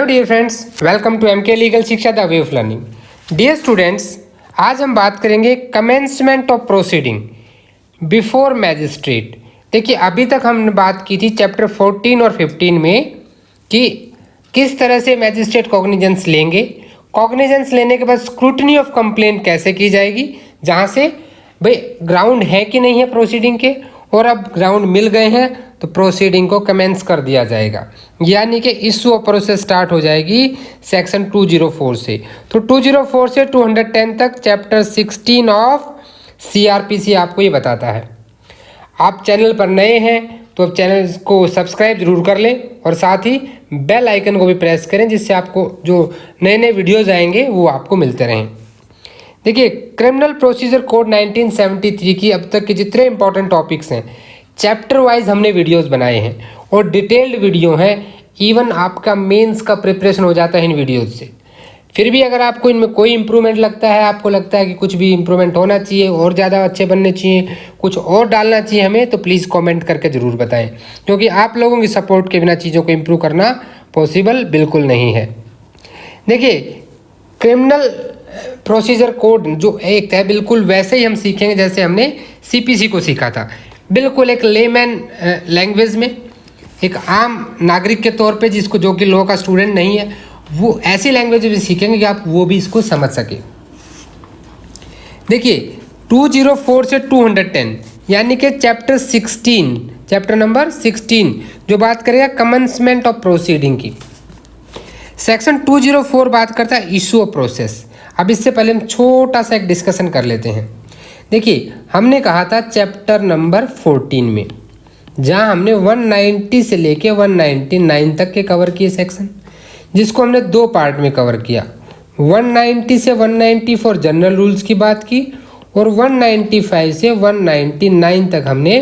Dear friends, welcome to MK legal Shiksha the way of learning. Dear students, आज हम बात करेंगे commencement of proceeding before magistrate. देखिए, अभी तक हमने बात की थी चैप्टर 14 और 15 में कि किस तरह से मैजिस्ट्रेट कॉग्निजेंस लेंगे, कॉग्निजेंस लेने के बाद स्क्रूटनी ऑफ कंप्लेंट कैसे की जाएगी, जहाँ से भाई ग्राउंड है कि नहीं है प्रोसीडिंग के, और अब ग्राउंड मिल गए हैं तो प्रोसीडिंग को कमेंस कर दिया जाएगा, यानी कि इशू ऑफ प्रोसेस स्टार्ट हो जाएगी सेक्शन 204 से। तो 204 से 210 तक चैप्टर 16 ऑफ सीआरपीसी आपको ये बताता है। आप चैनल पर नए हैं तो अब चैनल को सब्सक्राइब जरूर कर लें और साथ ही बेल आइकन को भी प्रेस करें, जिससे आपको जो नए नए वीडियोज़ आएंगे वो आपको मिलते रहें। देखिए, क्रिमिनल प्रोसीजर कोड 1973 की अब तक के जितने इंपॉर्टेंट टॉपिक्स हैं चैप्टर वाइज हमने वीडियोस बनाए हैं और डिटेल्ड वीडियो हैं। इवन आपका मेंस का प्रिपरेशन हो जाता है इन वीडियोस से। फिर भी अगर आपको इनमें कोई इंप्रूवमेंट लगता है, आपको लगता है कि कुछ भी इंप्रूवमेंट होना चाहिए और ज़्यादा अच्छे बनने चाहिए, कुछ और डालना चाहिए हमें, तो प्लीज़ कमेंट करके ज़रूर बताएं, क्योंकि आप लोगों की सपोर्ट के बिना चीज़ों को इम्प्रूव करना पॉसिबल बिल्कुल नहीं है। देखिए, क्रिमिनल प्रोसीजर कोड जो एक है बिल्कुल वैसे ही हम सीखेंगे जैसे हमने सीपीसी को सीखा था, बिल्कुल एक लेमैन लैंग्वेज में, एक आम नागरिक के तौर पे, जिसको जो कि लॉ का स्टूडेंट नहीं है, वो ऐसी लैंग्वेज भी सीखेंगे कि आप वो भी इसको समझ सके। देखिए, 204 से 210 यानी कि चैप्टर 16, चैप्टर नंबर 16 जो बात करेगा कमेंसमेंट ऑफ प्रोसीडिंग की। सेक्शन 204 बात करता है इशू ऑफ प्रोसेस। अब इससे पहले हम छोटा सा एक डिस्कशन कर लेते हैं। देखिए, हमने कहा था चैप्टर नंबर 14 में, जहां हमने 190 से लेके 199 तक के कवर किए सेक्शन, जिसको हमने दो पार्ट में कवर किया। 190 से 194 जनरल रूल्स की बात की और 195 से 199 तक हमने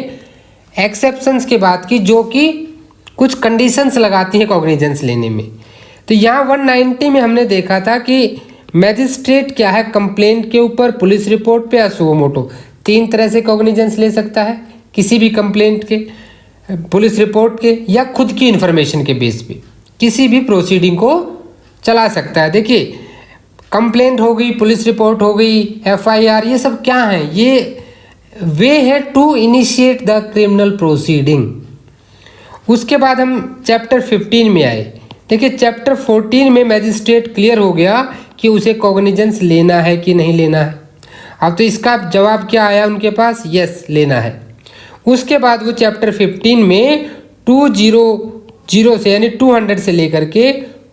एक्सेप्शंस की बात की, जो कि कुछ कंडीशंस लगाती हैं कॉग्निजेंस लेने में। तो यहाँ 190 में हमने देखा था कि मैजिस्ट्रेट क्या है, कंप्लेंट के ऊपर, पुलिस रिपोर्ट पे या सुओ मोटो, तीन तरह से कॉग्निजेंस ले सकता है, किसी भी कंप्लेंट के, पुलिस रिपोर्ट के या खुद की इन्फॉर्मेशन के बेस पे किसी भी प्रोसीडिंग को चला सकता है। देखिए, कंप्लेंट हो गई, पुलिस रिपोर्ट हो गई, एफआईआर, ये सब क्या है, ये वे है to initiate the criminal proceeding. उसके बाद हम चैप्टर 15 में आए। देखिए, चैप्टर 14 में मैजिस्ट्रेट क्लियर हो गया कि उसे कॉग्निजेंस लेना है कि नहीं लेना है। अब तो इसका जवाब क्या आया उनके पास, यस लेना है। उसके बाद वो चैप्टर 15 में 200 से यानी 200 से लेकर के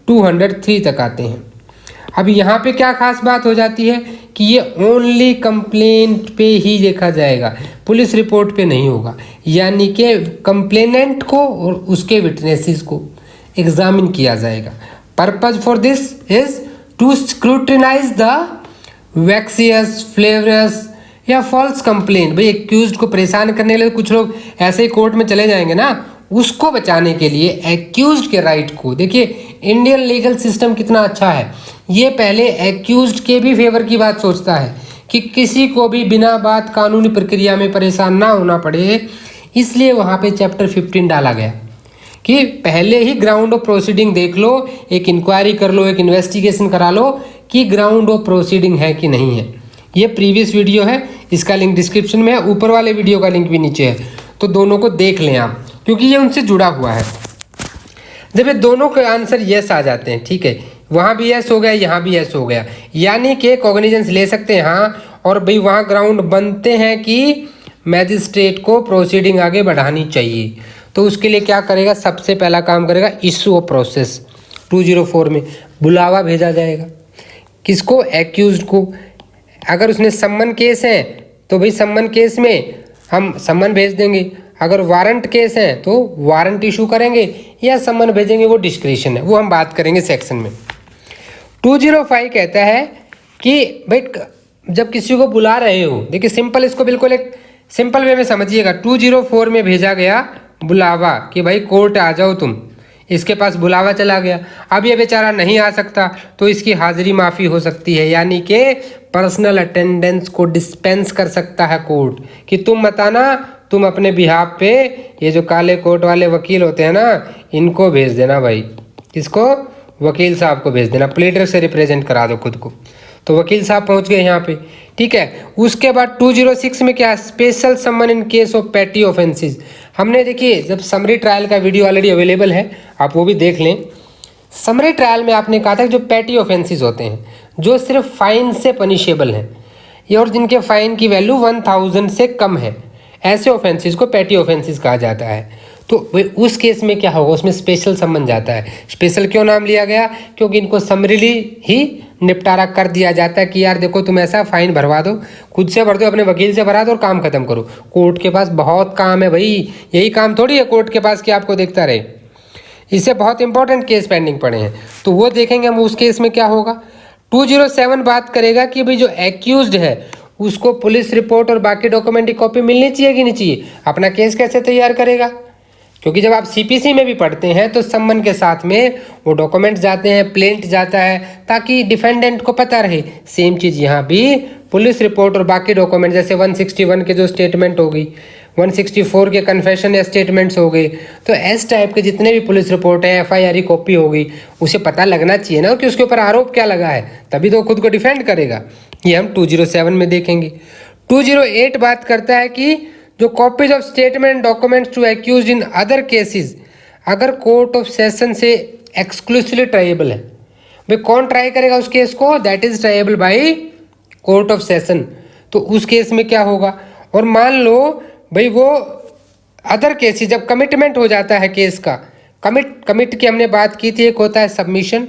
203 तक आते हैं। अब यहाँ पे क्या खास बात हो जाती है कि ये ओनली कंप्लेंट पे ही देखा जाएगा, पुलिस रिपोर्ट पे नहीं होगा, यानी कि कंप्लेनेंट को और उसके विटनेसेस को एग्जामिन किया जाएगा। Purpose for this is to scrutinise the vexatious, frivolous या फॉल्स कंप्लेंट। भाई, एक्यूज्ड को परेशान करने के लिए कुछ लोग ऐसे ही कोर्ट में चले जाएंगे ना, उसको बचाने के लिए एक्यूज्ड के राइट को। देखिए, इंडियन लीगल सिस्टम कितना अच्छा है, ये पहले एक्यूज्ड के भी फेवर की बात सोचता है कि किसी को भी बिना बात कानूनी प्रक्रिया में परेशान ना होना पड़े। इसलिए वहाँ पे चैप्टर 15 डाला गया कि पहले ही ग्राउंड ऑफ प्रोसीडिंग देख लो, एक इंक्वायरी कर लो, एक इन्वेस्टिगेशन करा लो कि ग्राउंड ऑफ प्रोसीडिंग है कि नहीं है। ये प्रीवियस वीडियो है, इसका लिंक डिस्क्रिप्शन में है, ऊपर वाले वीडियो का लिंक भी नीचे है, तो दोनों को देख लें आप, क्योंकि ये उनसे जुड़ा हुआ है। जब ये दोनों के आंसर यस आ जाते हैं, ठीक है, वहाँ भी यस हो गया, यहाँ भी यस हो गया, यानी कि कॉग्निजेंस ले सकते हैं हाँ, और भाई वहाँ ग्राउंड बनते हैं कि मैजिस्ट्रेट को प्रोसीडिंग आगे बढ़ानी चाहिए। तो उसके लिए क्या करेगा, सबसे पहला काम करेगा इशू ऑफ प्रोसेस। 204 में बुलावा भेजा जाएगा, किसको, एक्यूज्ड को। अगर उसने सम्मन केस है तो भाई सम्मन केस में हम सम्मन भेज देंगे, अगर वारंट केस है तो वारंट इशू करेंगे या सम्मन भेजेंगे, वो डिस्क्रिशन है, वो हम बात करेंगे सेक्शन में। 205 कहता है कि भाई जब किसी को बुला रहे हो, देखिए सिंपल, इसको बिल्कुल एक सिंपल वे में समझिएगा। 204 में भेजा गया बुलावा कि भाई कोर्ट आ जाओ तुम, इसके पास बुलावा चला गया, अब ये बेचारा नहीं आ सकता तो इसकी हाजिरी माफ़ी हो सकती है, यानी कि पर्सनल अटेंडेंस को डिस्पेंस कर सकता है कोर्ट कि तुम मत आना, तुम अपने बिहाफ पे ये जो काले कोट वाले वकील होते हैं ना, इनको भेज देना भाई, किसको, वकील साहब को भेज देना, प्लेडर से रिप्रेजेंट करा दो खुद को। तो वकील साहब पहुंच गए यहाँ पे, ठीक है। उसके बाद 206 में क्या, special summon in case of petty offences. हमने देखिए जब समरी ट्रायल का वीडियो ऑलरेडी अवेलेबल है, आप वो भी देख लें। समरी ट्रायल में आपने कहा था कि जो पैटी ऑफेंसेस होते हैं, जो सिर्फ फाइन से पनिशेबल हैं, ये और जिनके फाइन की वैल्यू 1000 से कम है, ऐसे ऑफेंसेस को पैटी ऑफेंसेस कहा जाता है। तो उस केस में क्या होगा, उसमें स्पेशल समन जाता है। स्पेशल क्यों नाम लिया गया, क्योंकि इनको समरीली ही निपटारा कर दिया जाता है कि यार देखो तुम ऐसा फाइन भरवा दो, खुद से भर दो, अपने वकील से भरा दो और काम खत्म करो। कोर्ट के पास बहुत काम है भाई, यही काम थोड़ी है कोर्ट के पास कि आपको देखता रहे। इससे बहुत इंपॉर्टेंट केस पेंडिंग पड़े हैं, तो वो देखेंगे हम। उस केस में क्या होगा, 207 बात करेगा कि भाई जो एक्यूज्ड है उसको पुलिस रिपोर्ट और बाकी डॉक्यूमेंट की कॉपी मिलनी चाहिए कि नहीं चाहिए, अपना केस कैसे तैयार करेगा। क्योंकि जब आप सीपीसी में भी पढ़ते हैं तो सम्मन के साथ में वो डॉक्यूमेंट जाते हैं, प्लेंट जाता है, ताकि डिफेंडेंट को पता रहे। सेम चीज़ यहाँ भी पुलिस रिपोर्ट और बाकी डॉक्यूमेंट, जैसे 161 के जो स्टेटमेंट हो गई, 164 के कन्फेशन या स्टेटमेंट्स हो गए, तो इस टाइप के जितने भी पुलिस रिपोर्ट है, एफआईआर की कॉपी हो गई, उसे पता लगना चाहिए ना कि उसके ऊपर आरोप क्या लगा है, तभी तो खुद को डिफेंड करेगा। ये हम 207 में देखेंगे। 208 बात करता है कि जो copies of statement documents to accused in other cases, अगर कोर्ट ऑफ सेशन से एक्सक्लूसिवली ट्राइएबल है, भाई कौन ट्राई करेगा उस केस को, that is triable by court of session. तो उस केस में क्या होगा, और मान लो भाई वो अदर केसेस जब कमिटमेंट हो जाता है केस का, कमिट की हमने बात की थी, एक होता है सबमिशन,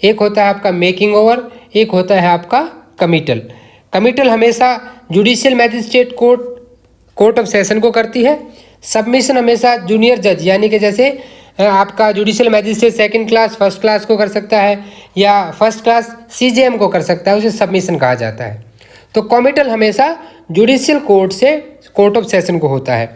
एक होता है आपका मेकिंग ओवर, एक होता है आपका कमिटल। कमिटल हमेशा judicial magistrate court of session को करती है, सबमिशन हमेशा जूनियर जज यानी कि जैसे आपका judicial magistrate second class first class को कर सकता है, या फर्स्ट क्लास सीजेएम को कर सकता है, उसे सबमिशन कहा जाता है। तो कमिटल हमेशा जुडिशियल कोर्ट से कोर्ट ऑफ सेशन को होता है।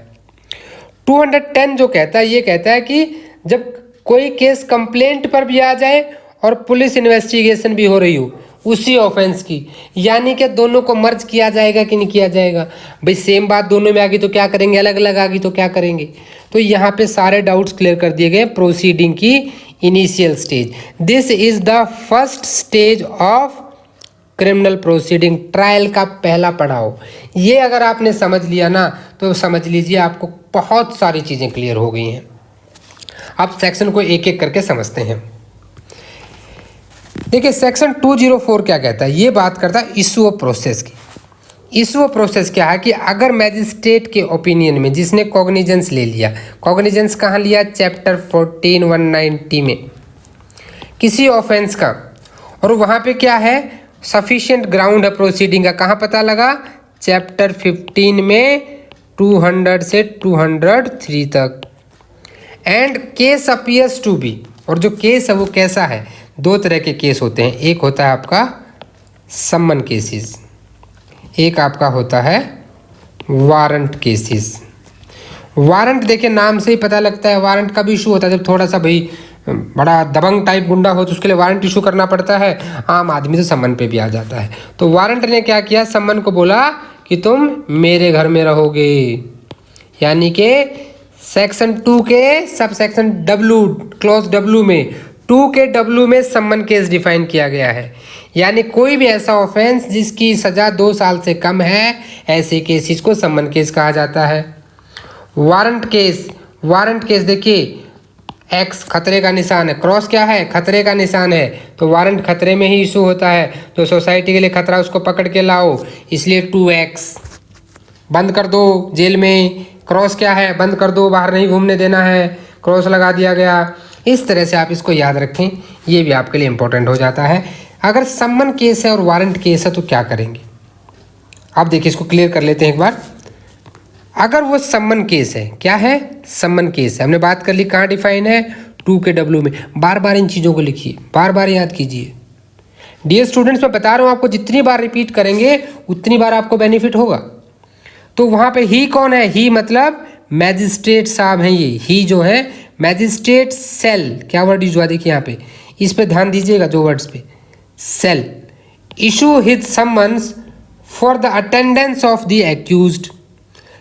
210 जो कहता है, ये कहता है कि जब कोई केस कंप्लेंट पर भी आ जाए और पुलिस इन्वेस्टिगेशन भी हो रही हो उसी ऑफेंस की, यानी कि दोनों को मर्ज किया जाएगा कि नहीं किया जाएगा। भाई सेम बात दोनों में आ गई तो क्या करेंगे, अलग अलग आ गई तो क्या करेंगे। तो यहाँ पे सारे डाउट्स क्लियर कर दिए गए प्रोसीडिंग की initial stage. This is the first stage of criminal proceeding, trial का पहला पड़ाव। ये अगर आपने समझ लिया ना तो समझ लीजिए आपको बहुत सारी चीज़ें क्लियर हो गई हैं। अब सेक्शन को एक एक करके समझते हैं। देखिए सेक्शन 204 क्या कहता है, ये बात करता है इशू ऑफ प्रोसेस की। इशू ऑफ प्रोसेस क्या है कि अगर मैजिस्ट्रेट के ओपिनियन में जिसने कॉग्निजेंस ले लिया, कॉग्निजेंस कहाँ लिया, चैप्टर 14 190 में किसी ऑफेंस का, और वहाँ पे क्या है सफिशिएंट ग्राउंड है प्रोसीडिंग का, कहाँ पता लगा, चैप्टर 15 में 200 से 203 तक। And case appears to be, और जो केस है वो कैसा है, दो तरह के केस होते हैं, एक होता है आपका सम्मन केसेस, एक आपका होता है वारंट केसेस। वारंट देखिए नाम से ही पता लगता है, वारंट का भी इशू होता है जब थोड़ा सा भाई बड़ा दबंग टाइप गुंडा हो तो उसके लिए वारंट इशू करना पड़ता है, आम आदमी तो सम्मन पे भी आ जाता है। तो वारंट ने क्या किया, सम्मन को बोला कि तुम मेरे घर में रहोगे, यानी कि सेक्शन 2 के sub section W clause W में 2 के W में सम्मन केस डिफाइन किया गया है, यानी कोई भी ऐसा ऑफेंस जिसकी सज़ा 2 साल से कम है, ऐसे केसेस को सम्मन केस कहा जाता है। वारंट केस देखिए एक्स खतरे का निशान है, क्रॉस क्या है, खतरे का निशान है, तो वारंट खतरे में ही इशू होता है, तो सोसाइटी के लिए खतरा उसको पकड़ के लाओ, इसलिए 2x बंद कर दो जेल में। क्रॉस क्या है, बंद कर दो, बाहर नहीं घूमने देना है, क्रॉस लगा दिया गया। इस तरह से आप इसको याद रखें, ये भी आपके लिए इंपॉर्टेंट हो जाता है। अगर सम्मन केस है और वारंट केस है तो क्या करेंगे, आप देखिए इसको क्लियर कर लेते हैं एक बार। अगर वो सम्मन केस है, क्या है, सम्मन केस है, हमने बात कर ली कहाँ डिफाइन है, 2 के W में। बार बार इन चीज़ों को लिखिए, बार बार याद कीजिए। डियर स्टूडेंट्स मैं बता रहा हूँ आपको, जितनी बार रिपीट करेंगे उतनी बार आपको बेनिफिट होगा। तो वहाँ पे ही कौन है, ही मतलब मैजिस्ट्रेट साहब हैं, ये ही जो है मैजिस्ट्रेट सेल, क्या वर्ड यूज हुआ देखिए यहाँ पे, इस पे ध्यान दीजिएगा जो वर्ड्स पे, shall issue his summons for the attendance of the accused.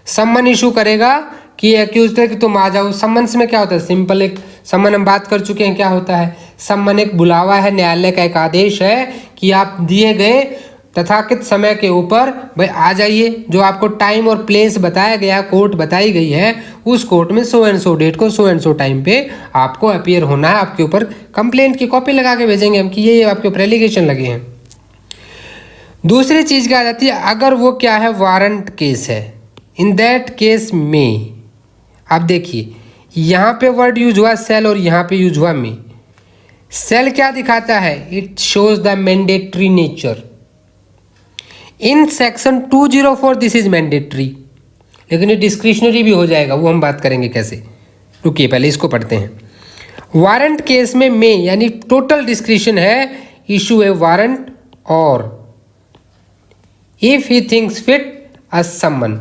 सम्मन इशू करेगा कि एक्यूज्ड है कि तुम आ जाओ। सम्मन्स में क्या होता है, सिंपल एक सम्मन हम बात कर चुके हैं, क्या होता है, सम्मन एक बुलावा है, न्यायालय का एक आदेश है कि आप दिए गए तथाकथित समय के ऊपर भाई आ जाइए, जो आपको टाइम और प्लेस बताया गया, कोर्ट बताई गई है, उस कोर्ट में सो एंड सो डेट को सो एंड सो टाइम पे आपको अपीयर होना है। आपके ऊपर कंप्लेंट की कॉपी लगा के भेजेंगे हम कि ये आपके ऊपर एलिगेशन लगे हैं। दूसरी चीज़ क्या आ जाती है, अगर वो क्या है वारंट केस है, इन दैट केस में, आप देखिए यहाँ पे वर्ड यूज हुआ सेल और यहाँ पे यूज हुआ में। सेल क्या दिखाता है, it shows the mandatory nature. In section 204 this is mandatory, लेकिन ये डिस्क्रिशनरी भी हो जाएगा, वो हम बात करेंगे कैसे। रुकिए पहले इसको पढ़ते हैं। वारंट केस में यानी टोटल डिस्क्रिशन है, इशू ए वारंट और इफ ही थिंक्स फिट अ सम्मन,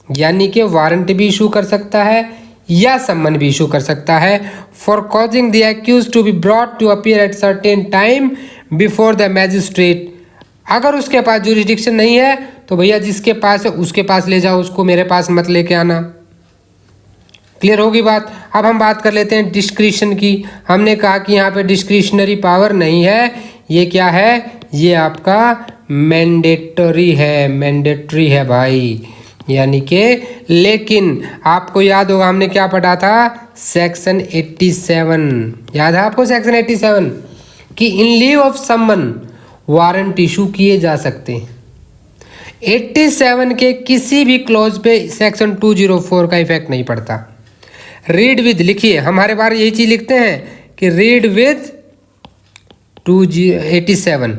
यानी कि वारंट भी इशू कर सकता है या सम्मन भी इशू कर सकता है for causing the accuse to be brought to appear at certain time before the magistrate. अगर उसके पास जुरिडिक्शन नहीं है तो भैया जिसके पास है उसके पास ले जाओ, उसको मेरे पास मत लेके आना। क्लियर होगी बात। अब हम बात कर लेते हैं डिस्क्रिशन की। हमने कहा कि यहाँ पे डिस्क्रिशनरी पावर नहीं है, ये क्या है, ये आपका मैंडेटरी है, मैंडेटरी है भाई, यानी कि। लेकिन आपको याद होगा हमने क्या पढ़ा था, सेक्शन 87, याद है आपको सेक्शन 87 कि इन लीव ऑफ सम्मन वारंट इशू किए जा सकते हैं। 87 के किसी भी क्लॉज पे सेक्शन 204 का इफेक्ट नहीं पड़ता। रीड विद लिखिए, हमारे बार यही चीज लिखते हैं कि रीड विद 87,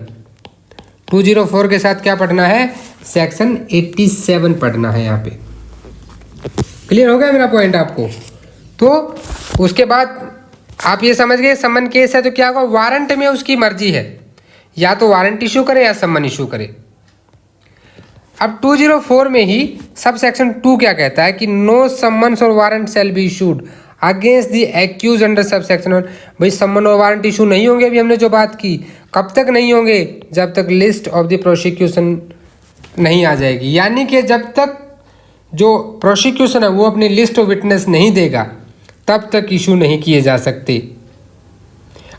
204 के साथ क्या पढ़ना है, सेक्शन 87 पढ़ना है यहाँ पे। क्लियर हो गया मेरा पॉइंट आपको। तो उसके बाद आप ये समझ गए सम्मन केस है तो क्या होगा, वारंट में उसकी मर्जी है, या तो वारंट इशू करे या सम्मन इशू करे। अब 204 में ही सब सेक्शन 2 क्या कहता है कि नो सम्मन्स और warrant shall be issued against the accuse under sub section 1। भाई सम्मन और वारंट इशू नहीं होंगे, अभी हमने जो बात की, कब तक नहीं होंगे, जब तक लिस्ट ऑफ द प्रोसिक्यूशन नहीं आ जाएगी, यानी कि जब तक जो प्रोसिक्यूशन है वो अपनी लिस्ट ऑफ विटनेस नहीं देगा तब तक इशू नहीं किए जा सकते।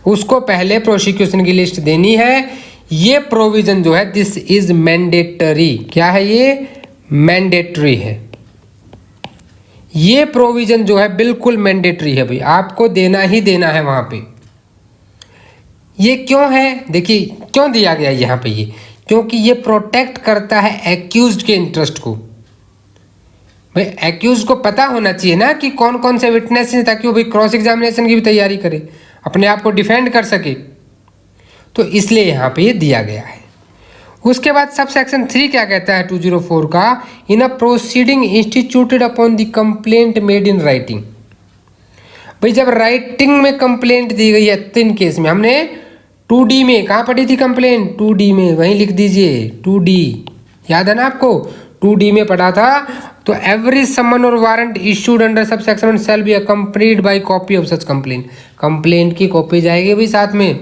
उसको पहले प्रोसिक्यूशन की लिस्ट देनी है। ये प्रोविजन जो है दिस इज मैंडेटरी, क्या है ये, मैंडेटरी है। ये प्रोविजन जो है बिल्कुल मैंडेटरी है भाई, आपको देना ही देना है वहां पे। ये क्यों है, देखिए क्यों दिया गया यहाँ पे ये, क्योंकि ये प्रोटेक्ट करता है एक्यूज्ड के इंटरेस्ट को। भाई एक्यूज को पता होना चाहिए ना कि कौन कौन से विटनेस हैं, ताकि वो भाई क्रॉस एग्जामिनेशन की भी तैयारी करे, अपने आप को डिफेंड कर सके। तो इसलिए यहाँ पे ये दिया गया है। उसके बाद सब सेक्शन 3 क्या कहता है 204 का, in a proceeding instituted upon the complaint made in writing. भाई जब राइटिंग में कंप्लेंट दी गई है 3 केस में, हमने 2D में कहाँ पढ़ी थी कंप्लेंट, 2D में, वहीं लिख दीजिए 2D, याद है ना आपको, 2D में पढ़ा था। तो एवरी सम्मन और warrant issued under sub section shall be accompanied by copy of such complaint. Complaint की कॉपी जाएगी भी साथ में,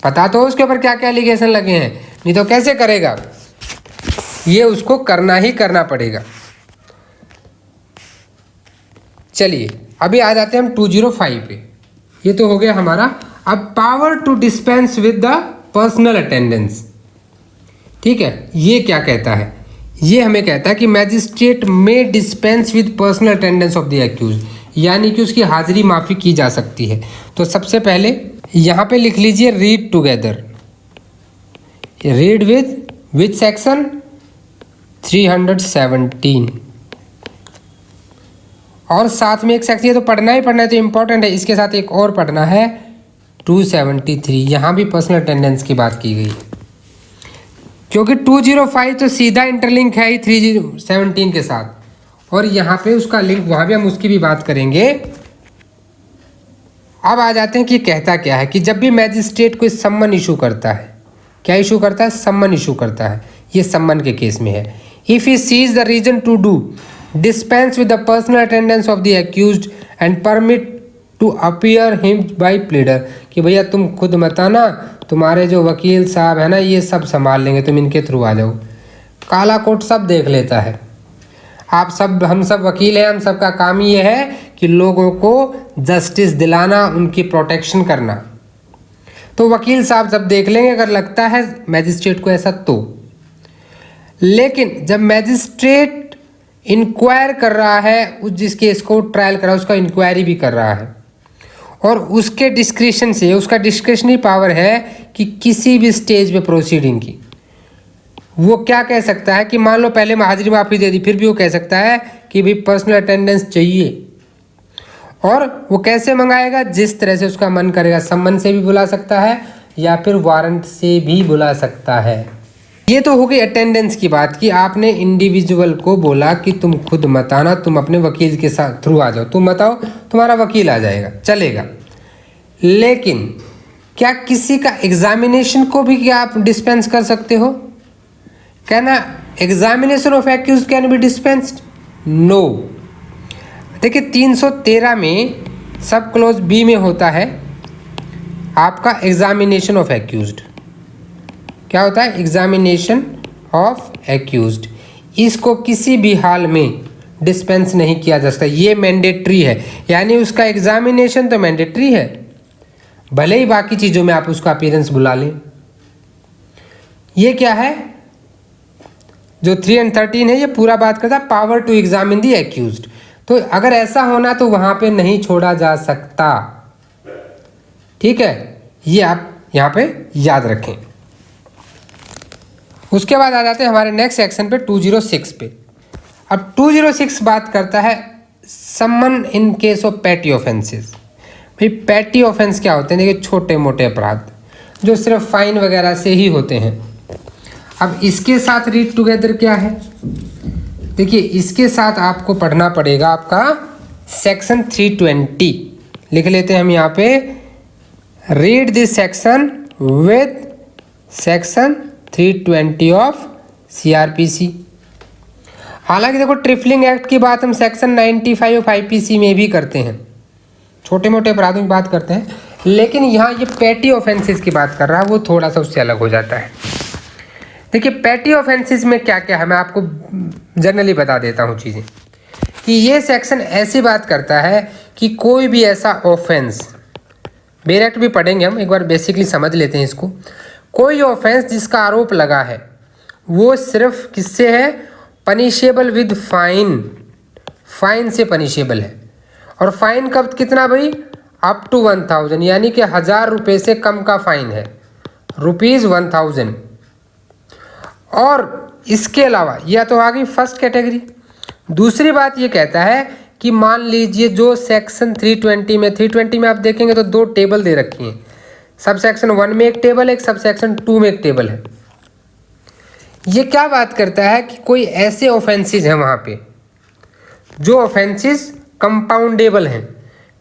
पता तो उसके ऊपर क्या क्या एलिगेशन लगे हैं, नहीं तो कैसे करेगा, ये उसको करना ही करना पड़ेगा। चलिए अभी आ जाते हैं हम 205 पे। ये तो हो गया हमारा। अब power to dispense with the personal attendance, ठीक है, ये क्या कहता है, ये हमें कहता है कि मैजिस्ट्रेट में dispense with personal attendance of the accuse, यानी कि उसकी हाजिरी माफ़ी की जा सकती है। तो सबसे पहले यहाँ पे लिख लीजिए read together, read with section 317, और साथ में एक सेक्शन, ये तो पढ़ना ही पढ़ना है तो इम्पोर्टेंट है, इसके साथ एक और पढ़ना है 273, यहाँ भी पर्सनल अटेंडेंस की बात की गई, क्योंकि 205 तो सीधा इंटरलिंक है ही 317 के साथ, और यहाँ पे उसका लिंक, वहाँ भी हम उसकी भी बात करेंगे। अब आ जाते हैं कि कहता क्या है कि जब भी मैजिस्ट्रेट कोई सम्मन इशू करता है, क्या इशू करता है, सम्मन इशू करता है, ये सम्मन के केस में है। If he sees the reason to do dispense with the personal attendance of the accused and permit to appear him by pleader, कि भैया तुम खुद मत आना, तुम्हारे जो वकील साहब है ना ये सब संभाल लेंगे, तुम इनके थ्रू आ जाओ। काला कोट सब देख लेता है, आप सब, हम सब वकील हैं, हम सब का काम ये है कि लोगों को जस्टिस दिलाना, उनकी प्रोटेक्शन करना। तो वकील साहब जब देख लेंगे अगर लगता है मैजिस्ट्रेट को ऐसा तो। लेकिन जब मैजिस्ट्रेट इंक्वायर कर रहा है, उस जिस केस को ट्रायल कर रहा है उसका इंक्वायरी भी कर रहा है, और उसके डिस्क्रिशन से, उसका डिस्क्रिशनरी पावर है कि किसी भी स्टेज पे प्रोसीडिंग की वो क्या कह सकता है कि मान लो पहले में हाजिरी माफ़ी दे दी, फिर भी वो कह सकता है कि भाई पर्सनल अटेंडेंस चाहिए। और वो कैसे मंगाएगा? जिस तरह से उसका मन करेगा, सम्मन से भी बुला सकता है या फिर वारंट से भी बुला सकता है। ये तो हो गई अटेंडेंस की बात कि आपने इंडिविजुअल को बोला कि तुम खुद मत आना, तुम अपने वकील के साथ थ्रू आ जाओ, तुम मत आओ, तुम्हारा वकील आ जाएगा, चलेगा। लेकिन क्या किसी का एग्जामिनेशन को भी क्या आप डिस्पेंस कर सकते हो? Can examination of accused can be dispensed? No. देखिए 313 में सब क्लोज बी में होता है आपका एग्जामिनेशन ऑफ एक्यूज्ड। क्या होता है? Examination of accused. इसको किसी भी हाल में डिस्पेंस नहीं किया जा सकता, ये मैंडेटरी है। यानी उसका एग्जामिनेशन तो मैंडेटरी है, भले ही बाकी चीज़ों में आप उसका अपीयरेंस बुला लें। ये क्या है जो 3 and 13 है, ये पूरा बात करता है power to examine the accused. तो अगर ऐसा होना तो वहाँ पे नहीं छोड़ा जा सकता। ठीक है, ये आप यहाँ पे याद रखें। उसके बाद आ जाते हैं हमारे नेक्स्ट सेक्शन पे 206 पे। अब 206 बात करता है summon in case of petty offences. भाई पैटी ऑफेंस क्या होते हैं? देखिए छोटे मोटे अपराध जो सिर्फ फाइन वगैरह से ही होते हैं। अब इसके साथ रीड टुगेदर क्या है? देखिए इसके साथ आपको पढ़ना पड़ेगा आपका सेक्शन 320। लिख लेते हैं हम यहाँ पे, read this section with section 320 of CRPC। हालांकि देखो ट्रिफलिंग एक्ट की बात हम सेक्शन 95 ऑफ IPC में भी करते हैं, छोटे मोटे अपराधों की बात करते हैं, लेकिन यहाँ ये पैटी ऑफेंसेस की बात कर रहा है, वो थोड़ा सा उससे अलग हो जाता है। देखिए पैटी ऑफेंसेस में क्या क्या है मैं आपको जनरली बता देता हूँ चीज़ें, कि ये सेक्शन ऐसी बात करता है कि कोई भी ऐसा ऑफेंस, डायरेक्ट भी पढ़ेंगे हम, एक बार बेसिकली समझ लेते हैं इसको। कोई ऑफेंस जिसका आरोप लगा है वो सिर्फ किससे है? पनिशेबल विद फाइन, फाइन से पनिशेबल है। और फाइन कब कितना भाई? अप टू 1000, यानी कि 1000 रुपये से कम का फाइन है, ₹1000। और इसके अलावा यह तो आ गई फर्स्ट कैटेगरी। दूसरी बात ये कहता है कि मान लीजिए जो सेक्शन 320 में आप देखेंगे तो 2 टेबल दे रखी हैं, सब सेक्शन 1 में एक टेबल है, सब सेक्शन 2 में एक टेबल है। ये क्या बात करता है कि कोई ऐसे ऑफेंसेस हैं वहाँ पे जो ऑफेंसेस कंपाउंडेबल हैं।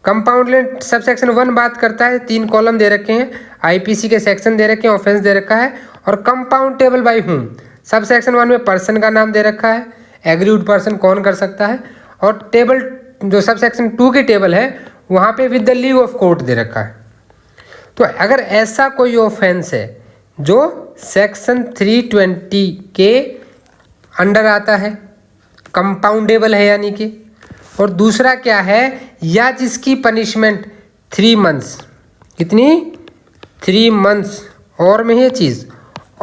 कंपाउंड सब सेक्शन 1 बात करता है, 3 कॉलम दे रखे हैं, IPC के सेक्शन दे रखे हैं, ऑफेंस दे रखा है, और कंपाउंडेबल बाय हुम, सब सेक्शन 1 में पर्सन का नाम दे रखा है, एग्रीव्ड पर्सन कौन कर सकता है, और टेबल जो सब सेक्शन 2 की टेबल है वहाँ पे with the leave of court दे रखा है। तो अगर ऐसा कोई ऑफेंस है जो सेक्शन 320 के अंडर आता है, कंपाउंडेबल है यानी कि, और दूसरा क्या है, या जिसकी पनिशमेंट 3 मंथ्स, कितनी? 3 मंथ्स, और में ये चीज़,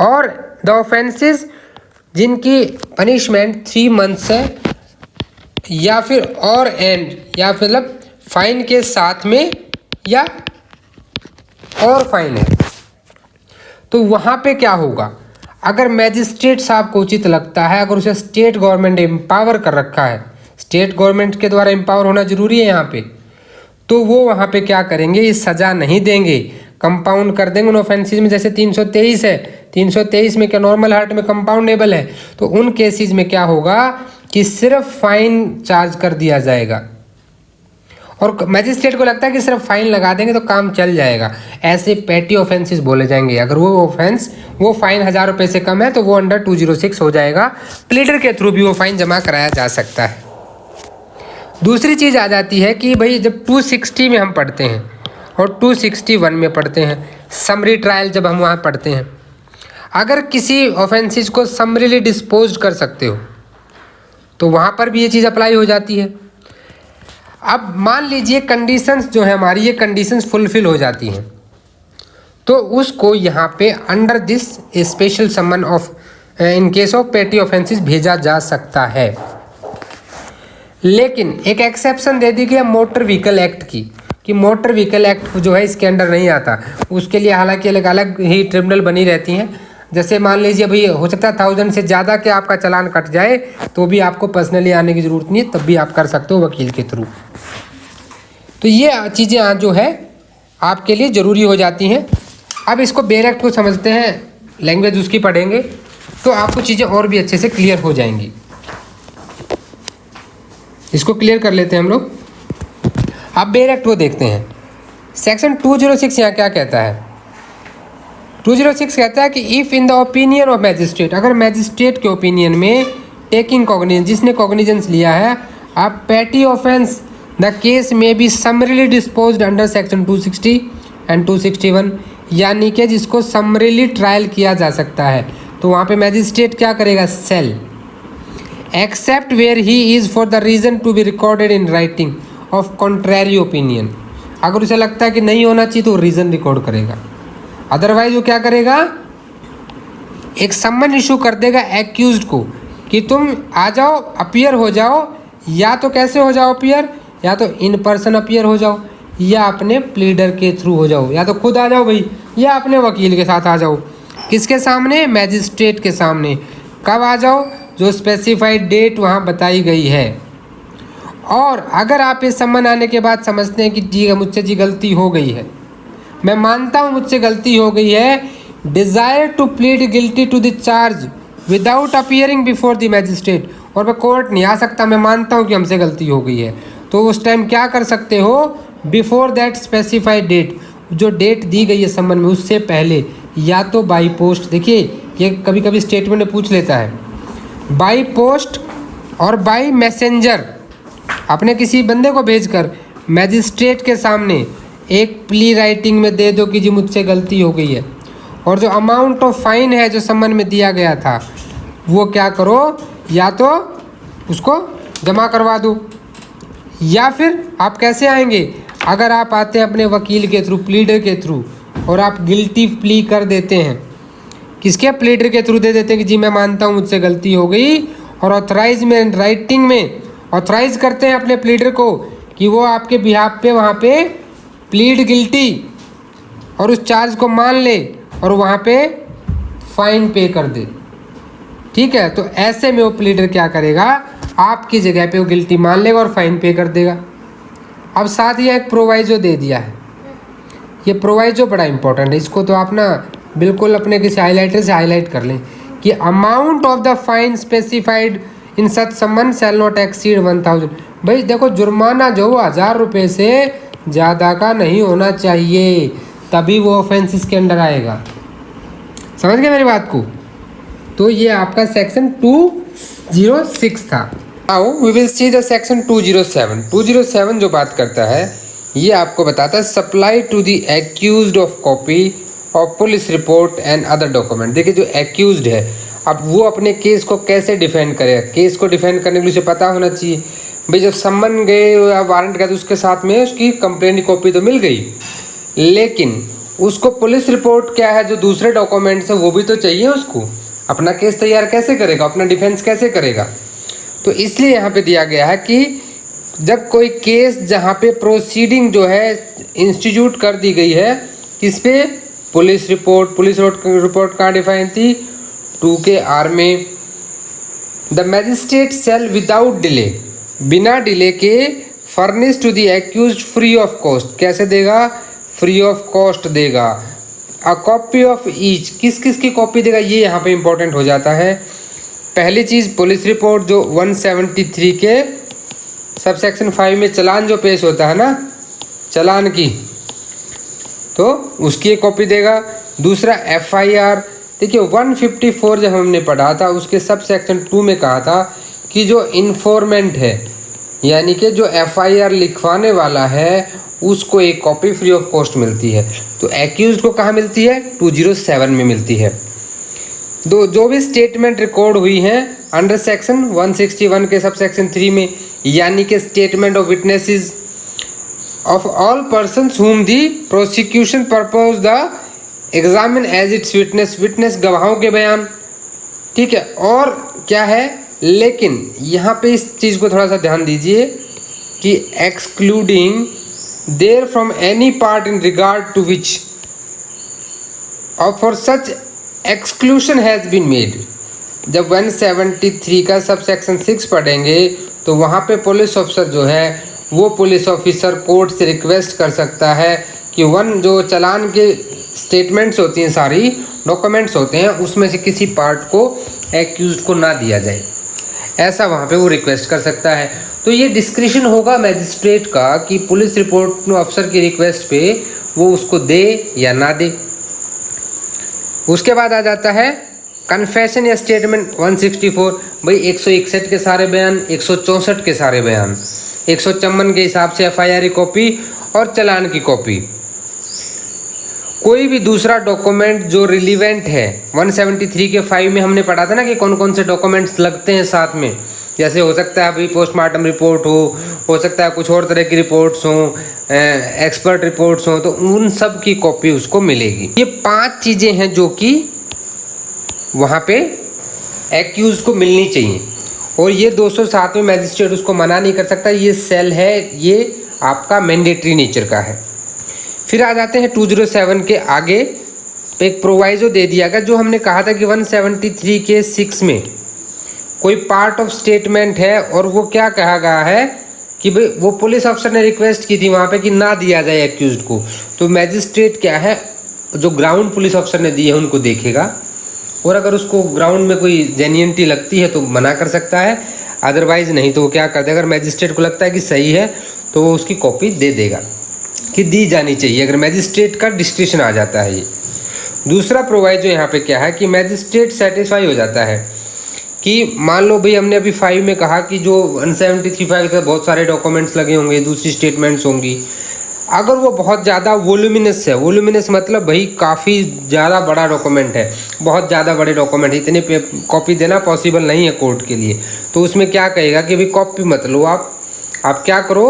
और द ऑफेंसेस जिनकी पनिशमेंट 3 मंथ्स है, या फिर और एंड, या फिर मतलब फाइन के साथ में, या और फाइन है। तो वहाँ पे क्या होगा? अगर मैजिस्ट्रेट साहब को उचित लगता है, अगर उसे स्टेट गवर्नमेंट एम्पावर कर रखा है, स्टेट गवर्नमेंट के द्वारा एम्पावर होना जरूरी है यहाँ पे, तो वो वहाँ पे क्या करेंगे? ये सज़ा नहीं देंगे, कंपाउंड कर देंगे उन ऑफेंसेस में। जैसे 323 है, 323 में क्या नॉर्मल हार्ट में कंपाउंडेबल है, तो उन केसेस में क्या होगा कि सिर्फ फाइन चार्ज कर दिया जाएगा, और मैजिस्ट्रेट को लगता है कि सिर्फ फाइन लगा देंगे तो काम चल जाएगा। ऐसे पैटी ऑफेंसेस बोले जाएंगे। अगर वो ऑफेंस, वो फाइन 1000 रुपये से कम है तो वो अंडर 206 हो जाएगा। प्लीडर के थ्रू भी वो फाइन जमा कराया जा सकता है। दूसरी चीज़ आ जाती है कि भाई जब 260 में हम पढ़ते हैं और 261 में पढ़ते हैं, समरी ट्रायल जब हम वहाँ पढ़ते हैं, अगर किसी ऑफेंसेस को समरीली डिस्पोज कर सकते हो तो वहाँ पर भी ये चीज़ अप्लाई हो जाती है। अब मान लीजिए कंडीशंस जो है हमारी, ये कंडीशंस फुलफिल हो जाती हैं, तो उसको यहाँ पे under this special summon of in case of petty offences भेजा जा सकता है। लेकिन एक एक्सेप्शन दे दी गई मोटर व्हीकल एक्ट की, कि मोटर व्हीकल एक्ट जो है इसके अंडर नहीं आता। उसके लिए हालांकि अलग अलग ही ट्रिब्यूनल बनी रहती हैं। जैसे मान लीजिए भाई हो सकता है 1000 से ज़्यादा के आपका चालान कट जाए तो भी आपको पर्सनली आने की ज़रूरत नहीं है, तब भी आप कर सकते हो वकील के थ्रू। तो ये चीज़ें जो है आपके लिए ज़रूरी हो जाती हैं। अब इसको बेयर एक्ट को समझते हैं, लैंग्वेज उसकी पढ़ेंगे तो आपको चीज़ें और भी अच्छे से क्लियर हो जाएंगी। इसको क्लियर कर लेते हैं हम लोग। अब बेयर एक्ट को देखते हैं। सेक्शन 206 यहाँ क्या कहता है? 206 कहता है कि if in the opinion of magistrate, अगर मैजिस्ट्रेट के ओपिनियन में टेकिंग कॉग्निजेंस, जिसने कॉग्निजेंस लिया है, अब पेटी ऑफेंस द केस में be summarily disposed under section 260 and 261, यानी कि जिसको समरीली ट्रायल किया जा सकता है। तो वहाँ पे मैजिस्ट्रेट क्या करेगा? Shall except where he is for the reason to be recorded in writing of contrary opinion. अगर उसे लगता है कि नहीं होना चाहिए तो रीज़न रिकॉर्ड करेगा। अदरवाइज वो क्या करेगा? एक सम्मन इशू कर देगा एक्यूज्ड को कि तुम आ जाओ, अपीयर हो जाओ। या तो कैसे हो जाओ अपीयर? या तो इन पर्सन अपीयर हो जाओ, या अपने प्लीडर के थ्रू हो जाओ, या तो खुद आ जाओ भाई, या अपने वकील के साथ आ जाओ। किसके सामने? मैजिस्ट्रेट के सामने। कब आ जाओ? जो स्पेसिफाइड डेट वहाँ बताई गई है। और अगर आप इस सम्मन आने के बाद समझते हैं कि जी मुझसे जी गलती हो गई है, मैं मानता हूँ मुझसे गलती हो गई है, desire to plead guilty to the charge without appearing before the magistrate, और मैं कोर्ट नहीं आ सकता, मैं मानता हूँ कि हमसे गलती हो गई है, तो उस टाइम क्या कर सकते हो? बिफोर दैट स्पेसिफाइड डेट, जो डेट दी गई है सम्मन में उससे पहले, या तो बाई पोस्ट, देखिए ये कभी कभी स्टेटमेंट में पूछ लेता है, बाई पोस्ट और बाई मैसेंजर, अपने किसी बंदे को भेजकर मैजिस्ट्रेट के सामने एक प्ली राइटिंग में दे दो कि जी मुझसे गलती हो गई है, और जो अमाउंट ऑफ फाइन है जो सम्मन में दिया गया था वो क्या करो? या तो उसको जमा करवा दो, या फिर आप कैसे आएंगे? अगर आप आते हैं अपने वकील के थ्रू, प्लीडर के थ्रू, और आप गिल्टी प्ली कर देते हैं, किसके? प्लीडर के थ्रू दे देते हैं कि जी मैं मानता हूँ मुझसे गलती हो गई, और ऑथराइज में राइटिंग में ऑथराइज करते हैं अपने प्लीडर को कि वो आपके बिहाफ पे वहाँ पे प्लीड गिल्टी और उस चार्ज को मान ले और वहाँ पे फाइन पे कर दे। ठीक है, तो ऐसे में वो प्लीडर क्या करेगा? आपकी जगह पे वो गिल्टी मान लेगा और फाइन पे कर देगा। अब साथ ही एक प्रोवाइजो दे दिया है। ये प्रोवाइजो बड़ा इंपॉर्टेंट है, इसको तो आप ना बिल्कुल अपने किसी हाईलाइटर से हाईलाइट कर लें कि amount of the fine specified in such summons shall not exceed 1000। भाई देखो, जुर्माना जो 1000 रुपये से ज़्यादा का नहीं होना चाहिए, तभी वो ऑफेंस इसके अंडर आएगा। समझ गए मेरी बात को? तो ये आपका सेक्शन 206 था। Now we will see the section 207। 207 जो बात करता है ये आपको बताता है supply to the accused of copy of police report and other document. देखिए जो एक्यूज्ड है, अब वो अपने केस को कैसे डिफेंड करेगा? केस को डिफेंड करने के लिए उसे पता होना चाहिए भाई जब सम्मन गए या वारंट गया तो उसके साथ में उसकी कंप्लेंट की कॉपी तो मिल गई, लेकिन उसको पुलिस रिपोर्ट क्या है, जो दूसरे डॉक्यूमेंट्स हैं वो भी तो चाहिए उसको। अपना केस तैयार कैसे करेगा? अपना डिफेंस कैसे करेगा? तो इसलिए यहाँ पे दिया गया है कि जब कोई केस जहाँ पे प्रोसीडिंग जो है इंस्टीट्यूट कर दी गई है, किस पे? Police report. पुलिस रिपोर्ट कहाँ डिफाइन थी? 2K में। The magistrate shall without delay, बिना डिले के furnish to the accused free of cost. कैसे देगा? फ्री ऑफ कॉस्ट देगा। अ कॉपी ऑफ ईच, किस किस की कॉपी देगा ये यहाँ पे इंपॉर्टेंट हो जाता है। पहली चीज़ पुलिस रिपोर्ट जो 173 के सबसेक्शन 5 में चालान जो पेश होता है ना, चालान की, तो उसकी एक कॉपी देगा। दूसरा FIR, देखिए 154 जब हमने पढ़ा था उसके सब सेक्शन 2 में कहा था कि जो इन्फॉर्मेंट है यानी कि जो FIR लिखवाने वाला है उसको एक कॉपी फ्री ऑफ कॉस्ट मिलती है। तो एक्यूज्ड को कहाँ मिलती है? 207 में मिलती है। जो भी स्टेटमेंट रिकॉर्ड हुई हैं अंडर सेक्शन 161 के सब सेक्शन 3 में, यानी कि statement of witnesses of all persons whom the prosecution purpose the examine as its witness, witness गवाहों के बयान, ठीक है। और क्या है, लेकिन यहाँ पे इस चीज़ को थोड़ा सा ध्यान दीजिए कि excluding therefrom any part in regard to which और for such exclusion has been made. जब 173 का सब सेक्शन 6 पढ़ेंगे तो वहाँ पे पुलिस ऑफिसर जो है वो पुलिस ऑफिसर कोर्ट से रिक्वेस्ट कर सकता है कि जो चालान के स्टेटमेंट्स होती हैं, सारी डॉक्यूमेंट्स होते हैं, उसमें से किसी पार्ट को एक्यूज्ड को ना दिया जाए, ऐसा वहाँ पे वो रिक्वेस्ट कर सकता है। तो ये डिस्क्रिशन होगा मैजिस्ट्रेट का कि पुलिस रिपोर्ट ऑफिसर की रिक्वेस्ट पे वो उसको दे या ना दे। उसके बाद आ जाता है कन्फेशन या स्टेटमेंट 164। भाई 161 के सारे बयान, 164 के सारे बयान, 154 के हिसाब से एफआईआर की कॉपी और चालान की कॉपी, कोई भी दूसरा डॉक्यूमेंट जो रिलीवेंट है। 173 के 5 में हमने पढ़ा था ना कि कौन कौन से डॉक्यूमेंट्स लगते हैं साथ में, जैसे हो सकता है अभी पोस्टमार्टम रिपोर्ट हो सकता है कुछ और तरह की रिपोर्ट्स हों, एक्सपर्ट रिपोर्ट्स हों, तो उन सब की कॉपी उसको मिलेगी। ये 5 चीज़ें हैं जो कि वहाँ पे एक्यूज को मिलनी चाहिए, और ये 207 में मैजिस्ट्रेट उसको मना नहीं कर सकता। ये सेल है, ये आपका मैंडेटरी नेचर का है। फिर आ जाते हैं 207 के आगे पे एक प्रोवाइजो दे दिया गया, जो हमने कहा था कि 173 के 6 में कोई पार्ट ऑफ स्टेटमेंट है और वो क्या कहा गया है कि भाई वो पुलिस अफसर ने रिक्वेस्ट की थी वहाँ पे कि ना दिया जाए एक्यूज्ड को, तो मैजिस्ट्रेट क्या है, जो ग्राउंड पुलिस अफसर ने दी है उनको देखेगा, और अगर उसको ग्राउंड में कोई जेन्युइनिटी लगती है तो मना कर सकता है, अदरवाइज नहीं तो वो क्या करता है, अगर मैजिस्ट्रेट को लगता है कि सही है तो वो उसकी कॉपी दे देगा कि दी जानी चाहिए, अगर मैजिस्ट्रेट का डिस्क्रिप्शन आ जाता है ये। दूसरा प्रोवाइजो यहाँ पे क्या है कि मैजिस्ट्रेट सेटिस्फाई हो जाता है कि मान लो भाई हमने अभी 5 में कहा कि जो 173 फाइल के बहुत सारे डॉक्यूमेंट्स लगे होंगे, दूसरी स्टेटमेंट्स होंगी, अगर वो बहुत ज़्यादा वोल्यूमिनस है, वोल्यूमिनस मतलब भाई काफ़ी ज़्यादा बड़ा डॉक्यूमेंट है, बहुत ज़्यादा बड़े डॉक्यूमेंट, इतने कॉपी देना पॉसिबल नहीं है कोर्ट के लिए, तो उसमें क्या कहेगा कि भाई कॉपी मत लो, आप क्या करो,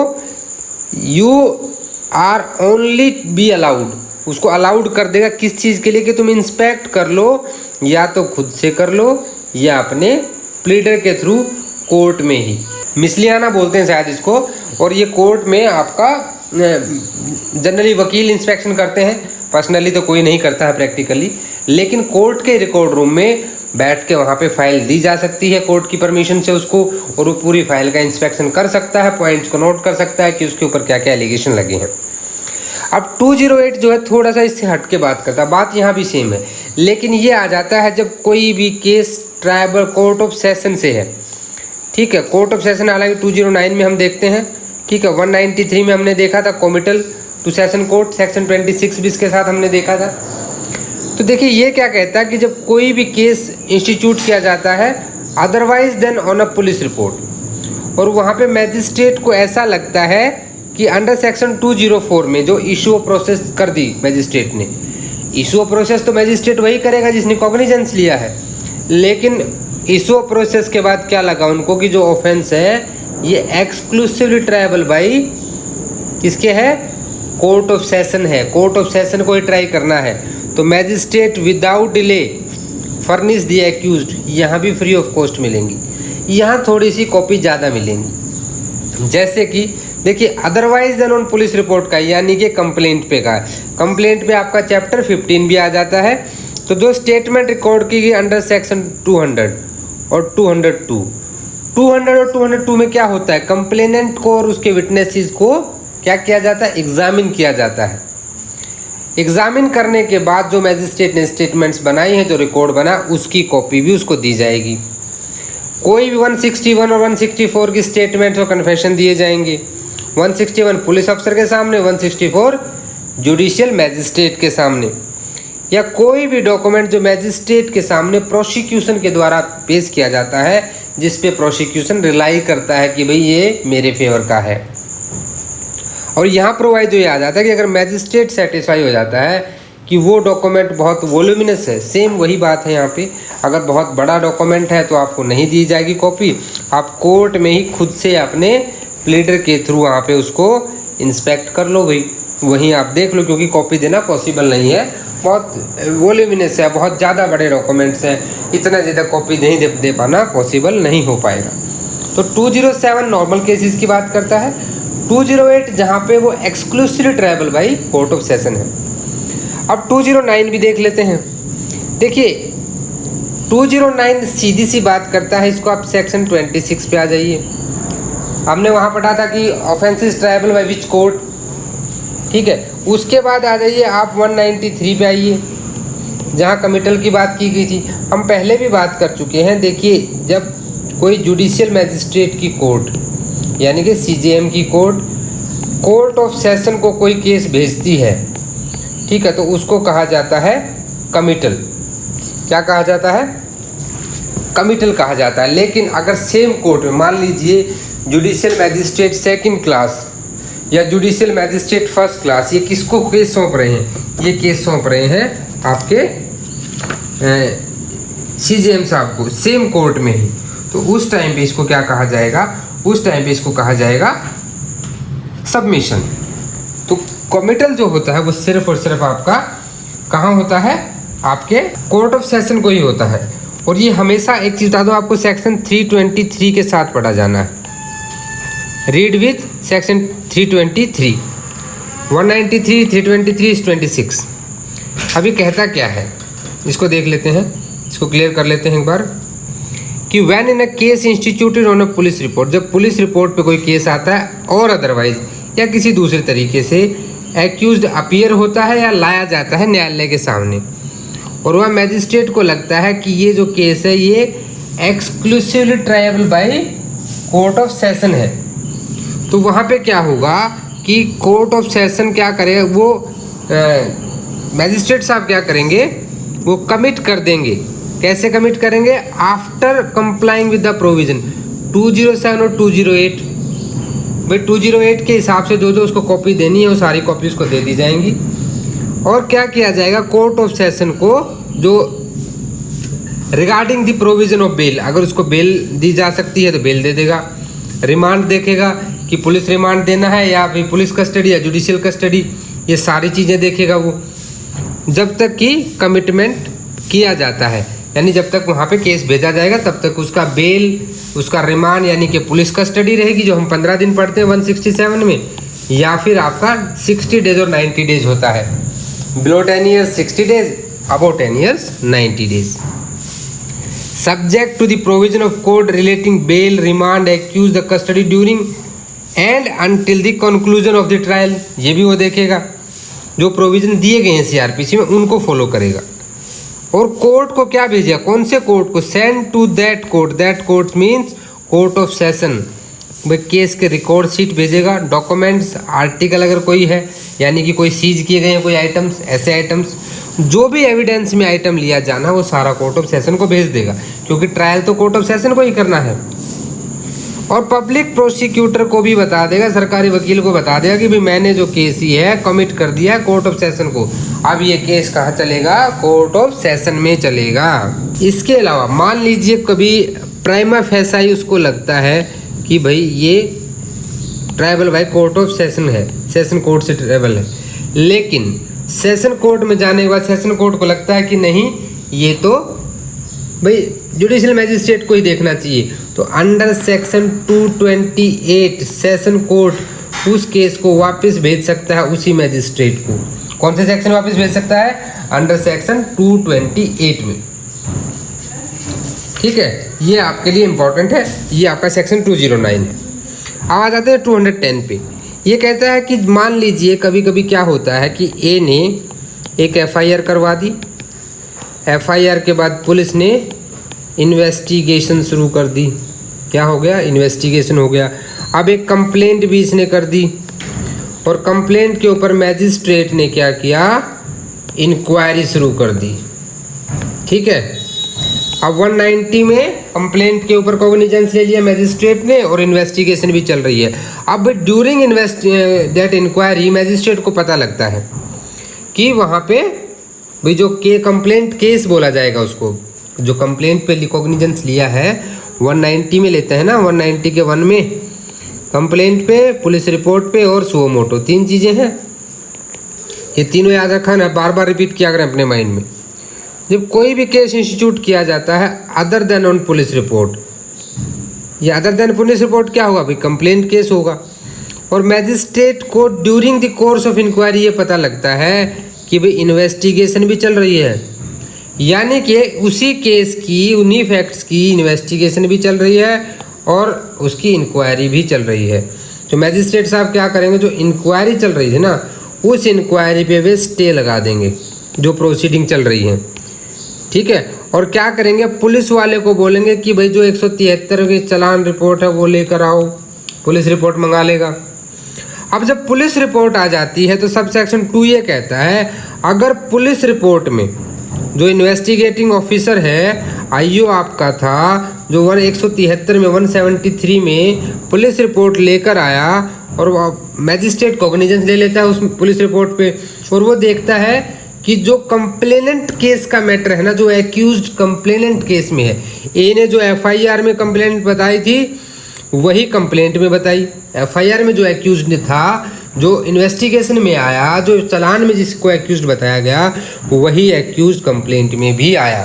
you are only be allowed, उसको अलाउड कर देगा किस चीज़ के लिए कि तुम इंस्पेक्ट कर लो, या तो खुद से कर लो या अपने प्लीडर के थ्रू कोर्ट में ही, मिसलियाना बोलते हैं शायद इसको, और ये कोर्ट में आपका जनरली वकील इंस्पेक्शन करते हैं, पर्सनली तो कोई नहीं करता है प्रैक्टिकली, लेकिन कोर्ट के रिकॉर्ड रूम में बैठ के वहाँ पे फाइल दी जा सकती है कोर्ट की परमिशन से उसको, और वो पूरी फाइल का इंस्पेक्शन कर सकता है, पॉइंट्स को नोट कर सकता है कि उसके ऊपर क्या क्या एलिगेशन लगे हैं। अब 208 जो है थोड़ा सा इससे हट के बात करता है, बात यहाँ भी सेम है, लेकिन ये आ जाता है जब कोई भी case tribal court of session से है, ठीक है। कोर्ट ऑफ सेशन हालांकि 209 में हम देखते हैं, ठीक है। 193 में हमने देखा था कॉमिटल टू सेशन कोर्ट, सेक्शन 26 भी इसके साथ हमने देखा था। तो देखिए ये क्या कहता है कि जब कोई भी केस इंस्टीट्यूट किया जाता है otherwise than on a police report, और वहाँ पे मैजिस्ट्रेट को ऐसा लगता है कि अंडर सेक्शन 204 में जो इशू ऑफ प्रोसेस कर दी मैजिस्ट्रेट ने, इशू ऑफ प्रोसेस तो मैजिस्ट्रेट वही करेगा जिसने कॉग्निजेंस लिया है, लेकिन इशू ऑफ प्रोसेस के बाद क्या लगा उनको कि जो ऑफेंस है ये एक्सक्लूसिवली ट्रायबल बाई किसके है, कोर्ट ऑफ सेशन है, कोर्ट ऑफ सेशन को ही ट्राई करना है, तो मैजिस्ट्रेट विदाउट डिले फर्निश दी एक्यूज्ड, यहाँ भी फ्री ऑफ कॉस्ट मिलेंगी, यहाँ थोड़ी सी कॉपी ज़्यादा मिलेंगी, जैसे कि देखिए otherwise than on police report का, यानी कि कंप्लेंट पे का, कंप्लेंट पे आपका चैप्टर 15 भी आ जाता है। तो जो स्टेटमेंट रिकॉर्ड की गई अंडर सेक्शन 200 और 202, 200 और 202 में क्या होता है, कंप्लेनेंट को और उसके विटनेसेस को क्या किया जाता है, एग्जामिन किया जाता है। एग्जामिन करने के बाद जो मैजिस्ट्रेट ने स्टेटमेंट्स बनाई हैं, जो रिकॉर्ड बना, उसकी कॉपी भी उसको दी जाएगी। कोई भी 161 और 164 की स्टेटमेंट और कन्फेशन दिए जाएंगे, 161 पुलिस अफसर के सामने, 164 जुडिशियल मैजिस्ट्रेट के सामने, या कोई भी डॉक्यूमेंट जो मैजिस्ट्रेट के सामने प्रोसिक्यूशन के द्वारा पेश किया जाता है, जिस पे प्रोसिक्यूशन रिलाई करता है कि भाई ये मेरे फेवर का है। और यहाँ प्रोवाइड जो ये आ जाता है कि अगर मैजिस्ट्रेट सेटिस्फाई हो जाता है कि वो डॉक्यूमेंट बहुत वॉल्यूमिनस है, सेम वही बात है यहाँ पे, अगर बहुत बड़ा डॉक्यूमेंट है तो आपको नहीं दी जाएगी कॉपी, आप कोर्ट में ही खुद से अपने प्लीडर के थ्रू वहाँ पे उसको इंस्पेक्ट कर लो भाई, वहीं आप देख लो, क्योंकि कॉपी देना पॉसिबल नहीं है बहुत वॉल्यूमिनस है, बहुत ज़्यादा बड़े डॉक्यूमेंट्स हैं, इतना ज़्यादा कॉपी नहीं दे पाना पॉसिबल नहीं हो पाएगा। तो 207 नॉर्मल केसेस की बात करता है। 208 जहाँ पे वो exclusively tribal by court of session है। अब 209 भी देख लेते हैं। देखिए 209 सीधी सी बात करता है, इसको आप सेक्शन 26 पे आ जाइए। हमने वहाँ पढ़ा था कि offences tribal by which court, ठीक है। उसके बाद आ जाइए आप 193 पे आइए, जहाँ कमिटल की बात की गई थी। हम पहले भी बात कर चुके हैं। देखिए जब कोई जुडिशियल मैजिस्ट्रेट की कोर्ट यानी कि CJM की कोर्ट ऑफ सेशन को कोई केस भेजती है, ठीक है, तो उसको कहा जाता है कमिटल। क्या कहा जाता है? कमिटल कहा जाता है। लेकिन अगर सेम कोर्ट में मान लीजिए जुडिशियल मैजिस्ट्रेट सेकंड क्लास या जुडिशियल मैजिस्ट्रेट फर्स्ट क्लास, ये किसको केस सौंप रहे हैं? ये केस सौंप रहे हैं आपके CJM साहब को, सेम कोर्ट में ही। तो उस टाइम पे इसको क्या कहा जाएगा? उस टाइम पे इसको कहा जाएगा सबमिशन। तो कमिटल जो होता है वो सिर्फ और सिर्फ आपका कहाँ होता है? आपके कोर्ट ऑफ सेशन को ही होता है। और ये हमेशा एक चीज़ बता दो आपको, सेक्शन 323 के साथ पढ़ा जाना है। Read with section 323, 193, 323, 26। अभी कहता क्या है इसको देख लेते हैं, इसको क्लियर कर लेते हैं एक बार कि when in a case instituted on a police report, जब पुलिस रिपोर्ट पे कोई केस आता है और अदरवाइज या किसी दूसरे तरीके से एक्यूज्ड अपीयर होता है या लाया जाता है न्यायालय के सामने, और वह मैजिस्ट्रेट को लगता है कि ये जो केस है ये exclusively tribal bye court of session है, तो वहाँ पे क्या होगा कि कोर्ट ऑफ सेशन क्या करेगा, वो मैजिस्ट्रेट साहब क्या करेंगे, वो कमिट कर देंगे। कैसे कमिट करेंगे? After complying with the provision 207 और 208। भाई 208 के हिसाब से जो जो उसको कॉपी देनी है वो सारी कॉपी उसको दे दी जाएंगी। और क्या किया जाएगा? कोर्ट ऑफ सेशन को जो regarding the provision of bail, अगर उसको बेल दी जा सकती है तो बेल दे देगा। रिमांड देखेगा कि पुलिस रिमांड देना है या फिर पुलिस कस्टडी या जुडिशियल कस्टडी, ये सारी चीज़ें देखेगा वो, जब तक कि कमिटमेंट किया जाता है। यानी जब तक वहाँ पे केस भेजा जाएगा तब तक उसका बेल, उसका रिमांड यानी कि पुलिस कस्टडी रहेगी, जो हम 15 दिन पढ़ते हैं 167 में, या फिर आपका 60 डेज और 90 डेज होता है। Below 10 years 60 days, above 10 years 90 days. Subject to the provision of code relating bail, remand, accuse the custody during and until the conclusion of the trial, ये भी वो देखेगा। जो प्रोविजन दिए गए हैं CRPC में उनको फॉलो करेगा। और कोर्ट को क्या भेजेगा? कौन से कोर्ट को? Send to that court. That court means court of session. भाई केस के रिकॉर्ड शीट भेजेगा, डॉक्यूमेंट्स, आर्टिकल अगर कोई है, यानी कि कोई सीज किए गए हैं कोई आइटम्स, ऐसे आइटम्स, जो भी एविडेंस में आइटम लिया जाना वो सारा कोर्ट ऑफ सेशन को भेज देगा, क्योंकि ट्रायल तो कोर्ट ऑफ सेशन को ही करना है। और पब्लिक प्रोसिक्यूटर को भी बता देगा, सरकारी वकील को बता देगा कि भाई मैंने जो केस ही है कमिट कर दिया है कोर्ट ऑफ सेशन को। अब ये केस कहाँ चलेगा? कोर्ट ऑफ सेशन में चलेगा। इसके अलावा मान लीजिए कभी प्राइमा फेसाई उसको लगता है कि भाई ये tribal bye court of session है, सेशन कोर्ट से ट्राइबल है, लेकिन सेशन कोर्ट में जाने के बाद सेशन कोर्ट को लगता है कि नहीं ये तो भाई जुडिशियल मैजिस्ट्रेट को ही देखना चाहिए, तो अंडर सेक्शन 228 सेशन कोर्ट उस केस को वापस भेज सकता है उसी मैजिस्ट्रेट को। कौन से सेक्शन वापस भेज सकता है? अंडर सेक्शन 228 में। ठीक है, ये आपके लिए इंपॉर्टेंट है, ये आपका सेक्शन 209 है। अब आ जाते हैं 210 पे। ये कहता है कि मान लीजिए कभी कभी क्या होता है कि ए ने एक FIR करवा दी, FIR के बाद पुलिस ने इन्वेस्टिगेशन शुरू कर दी। क्या हो गया? इन्वेस्टिगेशन हो गया। अब एक कंप्लेंट भी इसने कर दी, और कंप्लेंट के ऊपर मैजिस्ट्रेट ने क्या किया? इंक्वायरी शुरू कर दी। ठीक है, अब 190 में कंप्लेंट के ऊपर कॉग्निजेंस ले लिया मैजिस्ट्रेट ने, और इन्वेस्टिगेशन भी चल रही है। अब ड्यूरिंग दैट इंक्वायरी मैजिस्ट्रेट को पता लगता है कि वहाँ पे भाई जो कंप्लेंट केस बोला जाएगा उसको, जो कंप्लेंट पे कॉग्निजेंस लिया है 190 में लेते हैं ना, 190 के 1 में कंप्लेंट पे, पुलिस रिपोर्ट पे और सुओ मोटो, 3 चीज़ें हैं। ये तीनों याद रखा ना, बार बार रिपीट किया करें अपने माइंड में। जब कोई भी केस इंस्टीट्यूट किया जाता है other than on police report, ये अदर देन पुलिस रिपोर्ट क्या होगा भाई, कंप्लेंट केस होगा। और मैजिस्ट्रेट को during the course of inquiry ये पता लगता है कि भाई इन्वेस्टिगेशन भी चल रही है, यानी कि उसी केस की, उन्हीं फैक्ट्स की इन्वेस्टिगेशन भी चल रही है और उसकी इंक्वायरी भी चल रही है। तो मैजिस्ट्रेट साहब क्या करेंगे, जो इंक्वायरी चल रही है ना, उस इंक्वायरी पे वे स्टे लगा देंगे जो प्रोसीडिंग चल रही है, ठीक है। और क्या करेंगे, पुलिस वाले को बोलेंगे कि भाई जो 173 की चालान रिपोर्ट है वो लेकर आओ, पुलिस रिपोर्ट मंगा लेगा। अब जब पुलिस रिपोर्ट आ जाती है तो सब सेक्शन 2 ये कहता है, अगर पुलिस रिपोर्ट में जो इन्वेस्टिगेटिंग ऑफिसर है, आईओ आपका था, जो 173 में 173 में पुलिस रिपोर्ट लेकर आया और मैजिस्ट्रेट कॉग्निजेंस ले लेता है उस पुलिस रिपोर्ट पे, और वो देखता है कि जो कंप्लेनेंट केस का मैटर है ना, जो एक्यूज्ड कंप्लेनेंट केस में है, ए ने जो एफआईआर में कंप्लेंट बताई थी वही कंप्लेंट में बताई, एफआईआर में जो एक्यूज्ड ने था, जो इन्वेस्टिगेशन में आया, जो चालान में जिसको एक्यूज्ड बताया गया वही एक्यूज्ड कंप्लेंट में भी आया,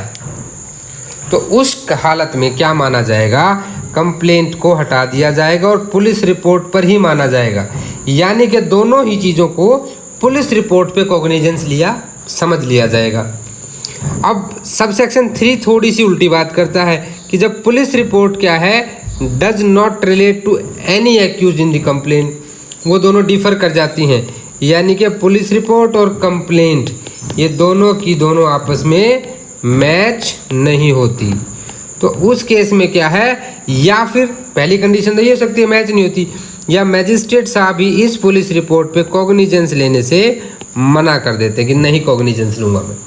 तो उस हालत में क्या माना जाएगा, कंप्लेंट को हटा दिया जाएगा और पुलिस रिपोर्ट पर ही माना जाएगा। यानी कि दोनों ही चीज़ों को पुलिस रिपोर्ट पे कॉग्निजेंस लिया, समझ लिया जाएगा। अब सब सेक्शन 3 थोड़ी सी उल्टी बात करता है कि जब पुलिस रिपोर्ट क्या है, does not relate to any accused in the complaint, वो दोनों डिफर कर जाती हैं, यानी कि पुलिस रिपोर्ट और कंप्लेंट ये दोनों की दोनों आपस में मैच नहीं होती। तो उस केस में क्या है, या फिर पहली कंडीशन तो ये हो सकती है मैच नहीं होती, या मैजिस्ट्रेट साहब ही इस पुलिस रिपोर्ट पे कॉग्निजेंस लेने से मना कर देते कि नहीं कॉग्निजेंस लूँगा मैं।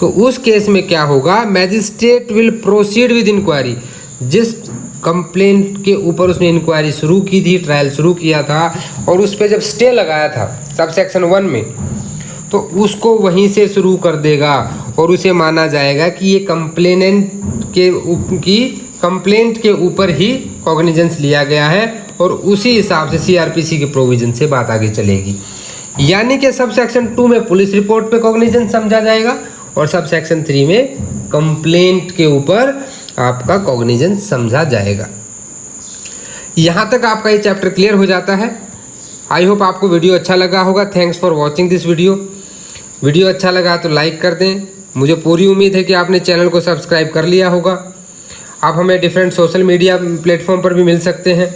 तो उस केस में क्या होगा, magistrate will proceed with inquiry, जिस कंप्लेंट के ऊपर उसने इंक्वायरी शुरू की थी, ट्रायल शुरू किया था और उस पर जब स्टे लगाया था सब सेक्शन 1 में, तो उसको वहीं से शुरू कर देगा और उसे माना जाएगा कि ये कंप्लेंट के ऊपर ही कॉग्निजेंस लिया गया है और उसी हिसाब से सीआरपीसी के प्रोविजन से बात आगे चलेगी। यानी कि सब सेक्शन 2 में पुलिस रिपोर्ट पे कॉग्निजेंस समझा जाएगा और सब सेक्शन 3 में कंप्लेंट के ऊपर आपका कॉग्निजेंस समझा जाएगा। यहाँ तक आपका ये चैप्टर क्लियर हो जाता है। आई होप आपको वीडियो अच्छा लगा होगा। Thanks for watching this video अच्छा लगा तो लाइक कर दें। मुझे पूरी उम्मीद है कि आपने चैनल को सब्सक्राइब कर लिया होगा। आप हमें डिफरेंट सोशल मीडिया प्लेटफॉर्म पर भी मिल सकते हैं,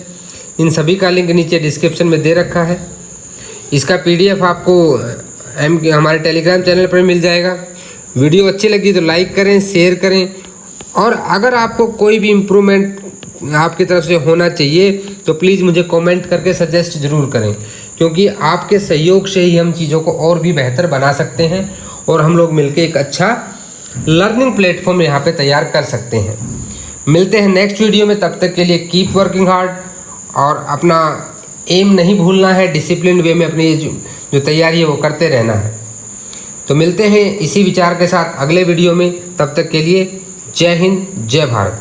इन सभी का लिंक नीचे डिस्क्रिप्शन में दे रखा है। इसका PDF आपको हमारे टेलीग्राम चैनल पर मिल जाएगा। वीडियो अच्छी लगी तो लाइक करें, शेयर करें, और अगर आपको कोई भी इम्प्रूवमेंट आपकी तरफ से होना चाहिए तो प्लीज़ मुझे कमेंट करके सजेस्ट ज़रूर करें, क्योंकि आपके सहयोग से ही हम चीज़ों को और भी बेहतर बना सकते हैं और हम लोग मिलके एक अच्छा लर्निंग प्लेटफॉर्म यहाँ पे तैयार कर सकते हैं। मिलते हैं नेक्स्ट वीडियो में, तब तक के लिए कीप वर्किंग हार्ड और अपना एम नहीं भूलना है, डिसिप्लिन वे में अपनी जो तैयारी है वो करते रहना है। तो मिलते हैं इसी विचार के साथ अगले वीडियो में, तब तक के लिए जय हिंद, जय भारत।